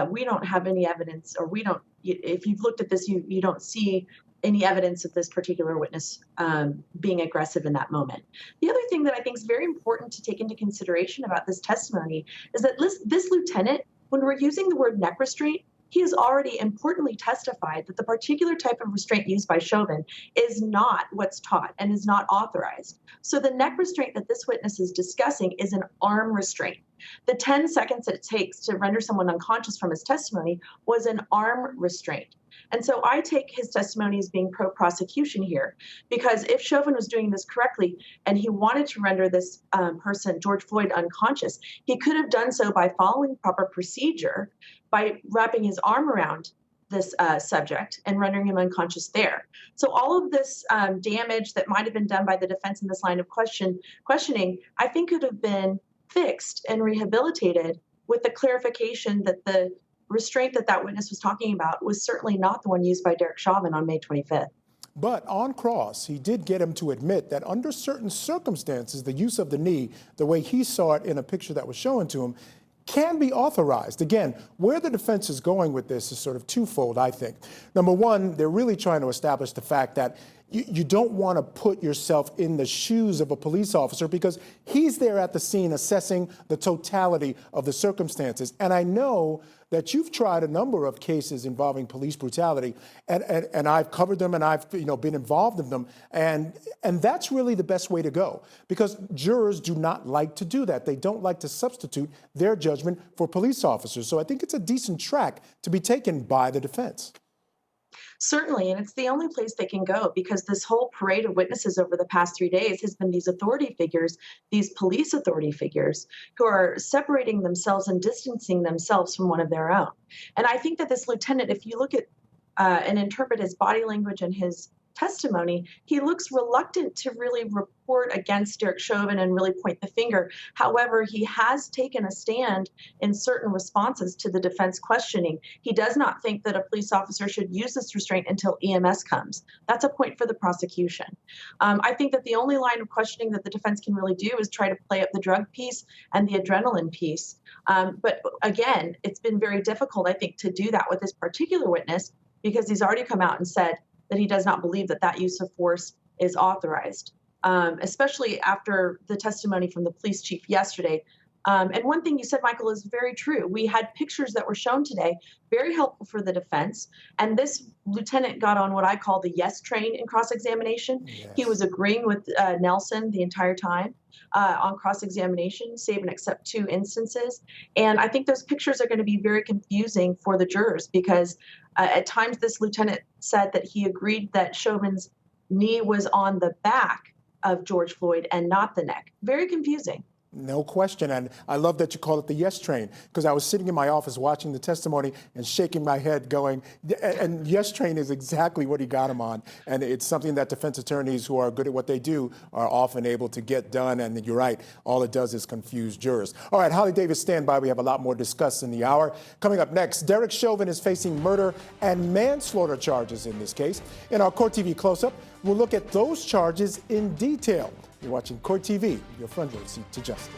we don't have any evidence, or we don't, if you've looked at this, you don't see any evidence of this particular witness being aggressive in that moment. The other thing that I think is very important to take into consideration about this testimony is that this lieutenant, when we're using the word neck restraint, he has already importantly testified that the particular type of restraint used by Chauvin is not what's taught and is not authorized. So the neck restraint that this witness is discussing is an arm restraint. The 10 seconds it takes to render someone unconscious from his testimony was an arm restraint. And so I take his testimony as being pro-prosecution here, because if Chauvin was doing this correctly and he wanted to render this person, George Floyd, unconscious, he could have done so by following proper procedure, by wrapping his arm around this subject and rendering him unconscious there. So all of this damage that might have been done by the defense in this line of questioning, I think could have been fixed and rehabilitated with the clarification that the restraint that witness was talking about was certainly not the one used by Derek Chauvin on May 25th. But on cross, he did get him to admit that under certain circumstances, the use of the knee, the way he saw it in a picture that was shown to him, can be authorized. Again, where the defense is going with this is sort of twofold, I think. Number one, they're really trying to establish the fact that you don't want to put yourself in the shoes of a police officer because he's there at the scene assessing the totality of the circumstances. And I know that you've tried a number of cases involving police brutality, and I've covered them, and I've been involved in them, and that's really the best way to go, because jurors do not like to do that. They don't like to substitute their judgment for police officers. So I think it's a decent track to be taken by the defense. Certainly, and it's the only place they can go, because this whole parade of witnesses over the past 3 days has been these authority figures, these police authority figures, who are separating themselves and distancing themselves from one of their own. And I think that this lieutenant, if you look at and interpret his body language and his testimony, he looks reluctant to really report against Derek Chauvin and really point the finger. However, he has taken a stand in certain responses to the defense questioning. He does not think that a police officer should use this restraint until EMS comes. That's a point for the prosecution. I think that the only line of questioning that the defense can really do is try to play up the drug piece and the adrenaline piece. But again, it's been very difficult, I think, to do that with this particular witness, because he's already come out and said that he does not believe that use of force is authorized, especially after the testimony from the police chief yesterday. And one thing you said, Michael, is very true. We had pictures that were shown today, very helpful for the defense. And this lieutenant got on what I call the yes train in cross-examination. Yes. He was agreeing with Nelson the entire time on cross-examination, save and except 2 instances. And I think those pictures are going to be very confusing for the jurors, because at times this lieutenant said that he agreed that Chauvin's knee was on the back of George Floyd and not the neck. Very confusing. No question. And I love that you call it the yes train, because I was sitting in my office watching the testimony and shaking my head going, and yes train is exactly what he got him on. And it's something that defense attorneys who are good at what they do are often able to get done. And you're right, all it does is confuse jurors. All right, Holly Davis, stand by. We have a lot more to discuss in the hour. Coming up next, Derek Chauvin is facing murder and manslaughter charges in this case. In our Court TV close-up, we'll look at those charges in detail. You're watching Court TV, your front row seat to justice.